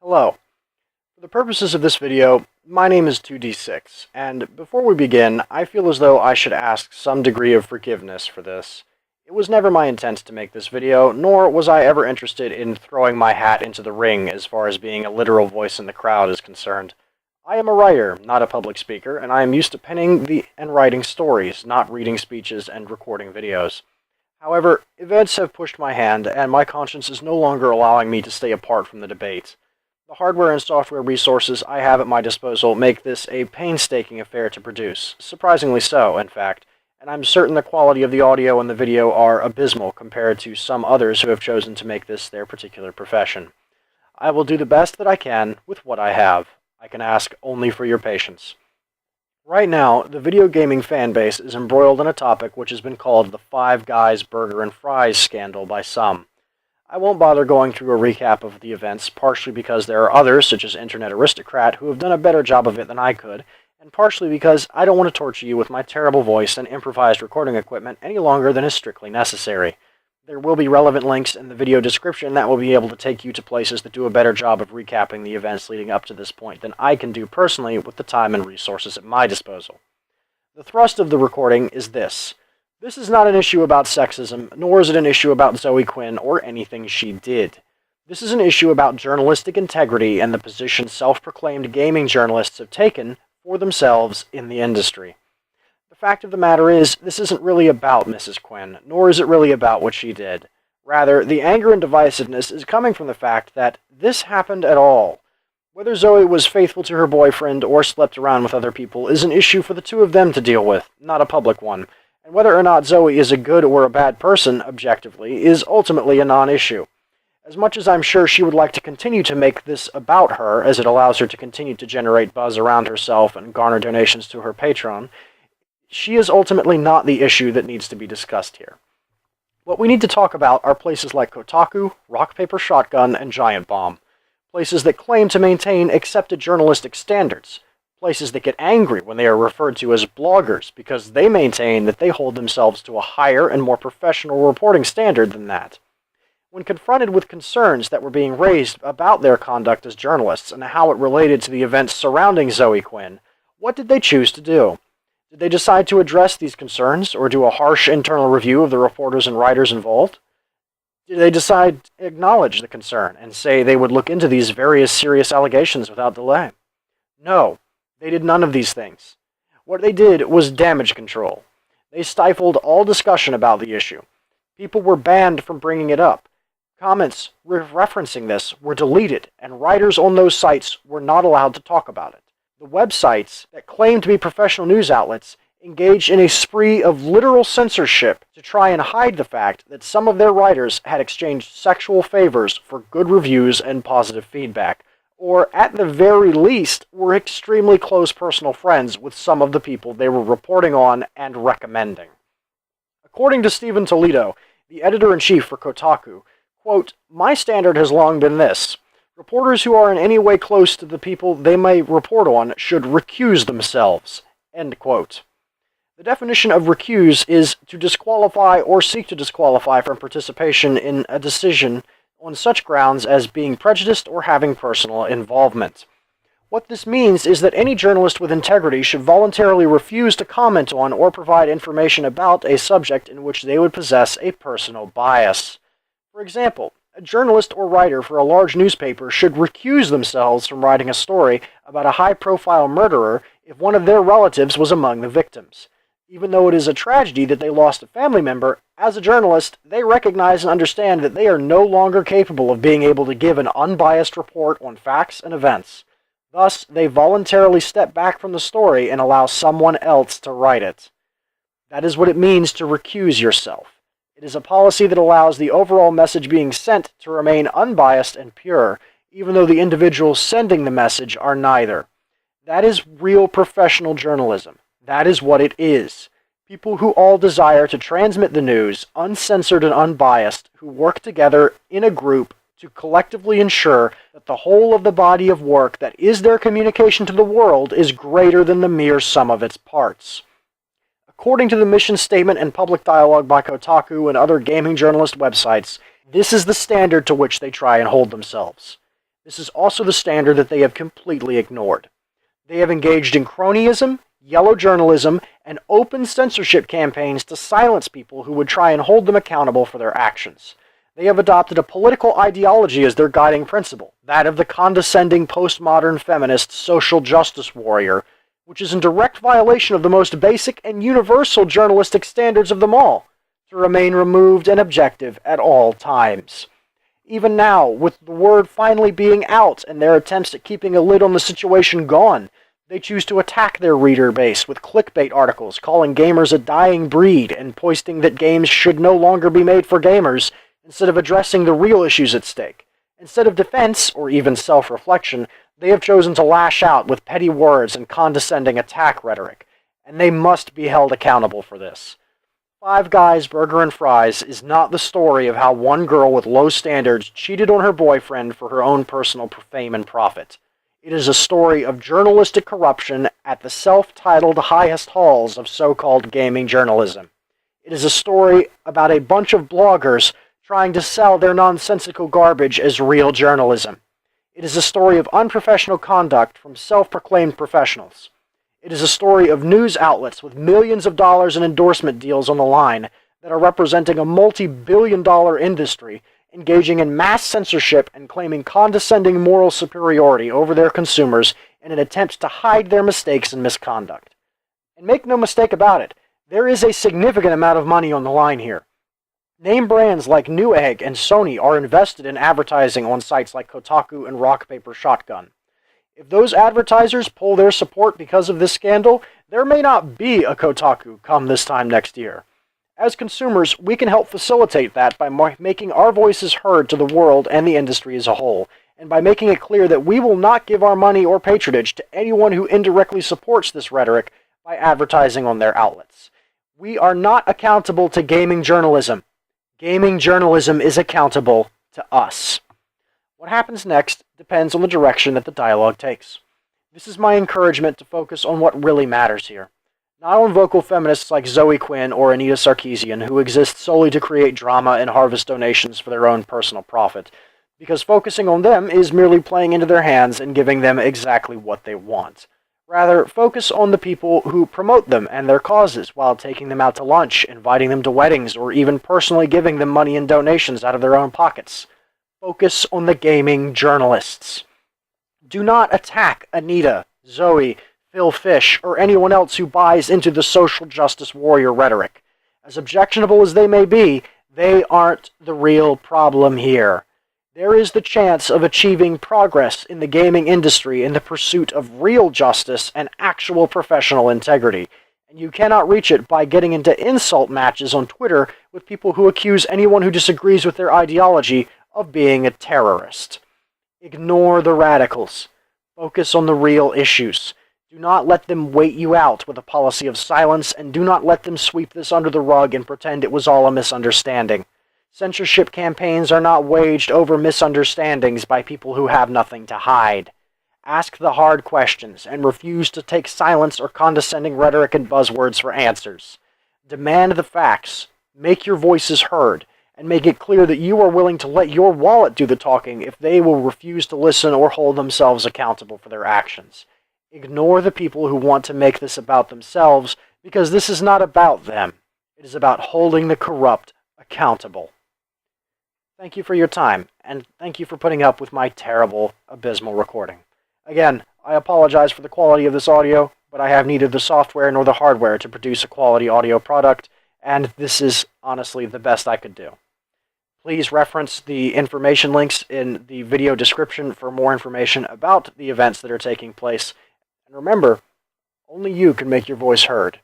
Hello. For the purposes of this video, my name is 2D6, and before we begin, I feel as though I should ask some degree of forgiveness for this. It was never my intent to make this video, nor was I ever interested in throwing my hat into the ring as far as being a literal voice in the crowd is concerned. I am a writer, not a public speaker, and I am used to penning and writing stories, not reading speeches and recording videos. However, events have pushed my hand, and my conscience is no longer allowing me to stay apart from the debate. The hardware and software resources I have at my disposal make this a painstaking affair to produce, surprisingly so, in fact, and I'm certain the quality of the audio and the video are abysmal compared to some others who have chosen to make this their particular profession. I will do the best that I can with what I have. I can ask only for your patience. Right now, the video gaming fanbase is embroiled in a topic which has been called the Five Guys Burger and Fries scandal by some. I won't bother going through a recap of the events, partially because there are others, such as Internet Aristocrat, who have done a better job of it than I could, and partially because I don't want to torture you with my terrible voice and improvised recording equipment any longer than is strictly necessary. There will be relevant links in the video description that will be able to take you to places that do a better job of recapping the events leading up to this point than I can do personally with the time and resources at my disposal. The thrust of the recording is this. This is not an issue about sexism, nor is it an issue about Zoe Quinn or anything she did. This is an issue about journalistic integrity and the position self-proclaimed gaming journalists have taken for themselves in the industry. The fact of the matter is, this isn't really about Mrs. Quinn, nor is it really about what she did. Rather, the anger and divisiveness is coming from the fact that this happened at all. Whether Zoe was faithful to her boyfriend or slept around with other people is an issue for the two of them to deal with, not a public one. And whether or not Zoe is a good or a bad person, objectively, is ultimately a non-issue. As much as I'm sure she would like to continue to make this about her, as it allows her to continue to generate buzz around herself and garner donations to her Patreon, she is ultimately not the issue that needs to be discussed here. What we need to talk about are places like Kotaku, Rock Paper Shotgun, and Giant Bomb. Places that claim to maintain accepted journalistic standards. Places that get angry when they are referred to as bloggers because they maintain that they hold themselves to a higher and more professional reporting standard than that. When confronted with concerns that were being raised about their conduct as journalists and how it related to the events surrounding Zoe Quinn, what did they choose to do? Did they decide to address these concerns or do a harsh internal review of the reporters and writers involved? Did they decide to acknowledge the concern and say they would look into these various serious allegations without delay? No. They did none of these things. What they did was damage control. They stifled all discussion about the issue. People were banned from bringing it up. Comments referencing this were deleted, and writers on those sites were not allowed to talk about it. The websites that claimed to be professional news outlets engaged in a spree of literal censorship to try and hide the fact that some of their writers had exchanged sexual favors for good reviews and positive feedback, or at the very least, were extremely close personal friends with some of the people they were reporting on and recommending. According to Stephen Totilo, the editor-in-chief for Kotaku, quote, "My standard has long been this. Reporters who are in any way close to the people they may report on should recuse themselves." End quote. The definition of recuse is to disqualify or seek to disqualify from participation in a decision on such grounds as being prejudiced or having personal involvement. What this means is that any journalist with integrity should voluntarily refuse to comment on or provide information about a subject in which they would possess a personal bias. For example, a journalist or writer for a large newspaper should recuse themselves from writing a story about a high-profile murderer if one of their relatives was among the victims. Even though it is a tragedy that they lost a family member, as a journalist, they recognize and understand that they are no longer capable of being able to give an unbiased report on facts and events. Thus, they voluntarily step back from the story and allow someone else to write it. That is what it means to recuse yourself. It is a policy that allows the overall message being sent to remain unbiased and pure, even though the individuals sending the message are neither. That is real professional journalism. That is what it is. People who all desire to transmit the news, uncensored and unbiased, who work together in a group to collectively ensure that the whole of the body of work that is their communication to the world is greater than the mere sum of its parts. According to the mission statement and public dialogue by Kotaku and other gaming journalist websites, this is the standard to which they try and hold themselves. This is also the standard that they have completely ignored. They have engaged in cronyism, yellow journalism, and open censorship campaigns to silence people who would try and hold them accountable for their actions. They have adopted a political ideology as their guiding principle, that of the condescending postmodern feminist social justice warrior, which is in direct violation of the most basic and universal journalistic standards of them all, to remain removed and objective at all times. Even now, with the word finally being out and their attempts at keeping a lid on the situation gone, they choose to attack their reader base with clickbait articles calling gamers a dying breed and posting that games should no longer be made for gamers, instead of addressing the real issues at stake. Instead of defense, or even self-reflection, they have chosen to lash out with petty words and condescending attack rhetoric, and they must be held accountable for this. Five Guys Burger and Fries is not the story of how one girl with low standards cheated on her boyfriend for her own personal fame and profit. It is a story of journalistic corruption at the self-titled highest halls of so-called gaming journalism. It is a story about a bunch of bloggers trying to sell their nonsensical garbage as real journalism. It is a story of unprofessional conduct from self-proclaimed professionals. It is a story of news outlets with millions of dollars in endorsement deals on the line that are representing a multi-billion-dollar industry, engaging in mass censorship and claiming condescending moral superiority over their consumers in an attempt to hide their mistakes and misconduct. And make no mistake about it, there is a significant amount of money on the line here. Name brands like Newegg and Sony are invested in advertising on sites like Kotaku and Rock Paper Shotgun. If those advertisers pull their support because of this scandal, there may not be a Kotaku come this time next year. As consumers, we can help facilitate that by making our voices heard to the world and the industry as a whole, and by making it clear that we will not give our money or patronage to anyone who indirectly supports this rhetoric by advertising on their outlets. We are not accountable to gaming journalism. Gaming journalism is accountable to us. What happens next depends on the direction that the dialogue takes. This is my encouragement to focus on what really matters here. Not on vocal feminists like Zoe Quinn or Anita Sarkeesian, who exist solely to create drama and harvest donations for their own personal profit, because focusing on them is merely playing into their hands and giving them exactly what they want. Rather, focus on the people who promote them and their causes while taking them out to lunch, inviting them to weddings, or even personally giving them money and donations out of their own pockets. Focus on the gaming journalists. Do not attack Anita, Zoe, Phil Fish, or anyone else who buys into the social justice warrior rhetoric. As objectionable as they may be, they aren't the real problem here. There is the chance of achieving progress in the gaming industry in the pursuit of real justice and actual professional integrity, and you cannot reach it by getting into insult matches on Twitter with people who accuse anyone who disagrees with their ideology of being a terrorist. Ignore the radicals. Focus on the real issues. Do not let them wait you out with a policy of silence, and do not let them sweep this under the rug and pretend it was all a misunderstanding. Censorship campaigns are not waged over misunderstandings by people who have nothing to hide. Ask the hard questions, and refuse to take silence or condescending rhetoric and buzzwords for answers. Demand the facts, make your voices heard, and make it clear that you are willing to let your wallet do the talking if they will refuse to listen or hold themselves accountable for their actions. Ignore the people who want to make this about themselves, because this is not about them. It is about holding the corrupt accountable. Thank you for your time, and thank you for putting up with my terrible, abysmal recording. Again, I apologize for the quality of this audio, but I have neither the software nor the hardware to produce a quality audio product, and this is honestly the best I could do. Please reference the information links in the video description for more information about the events that are taking place. And remember, only you can make your voice heard.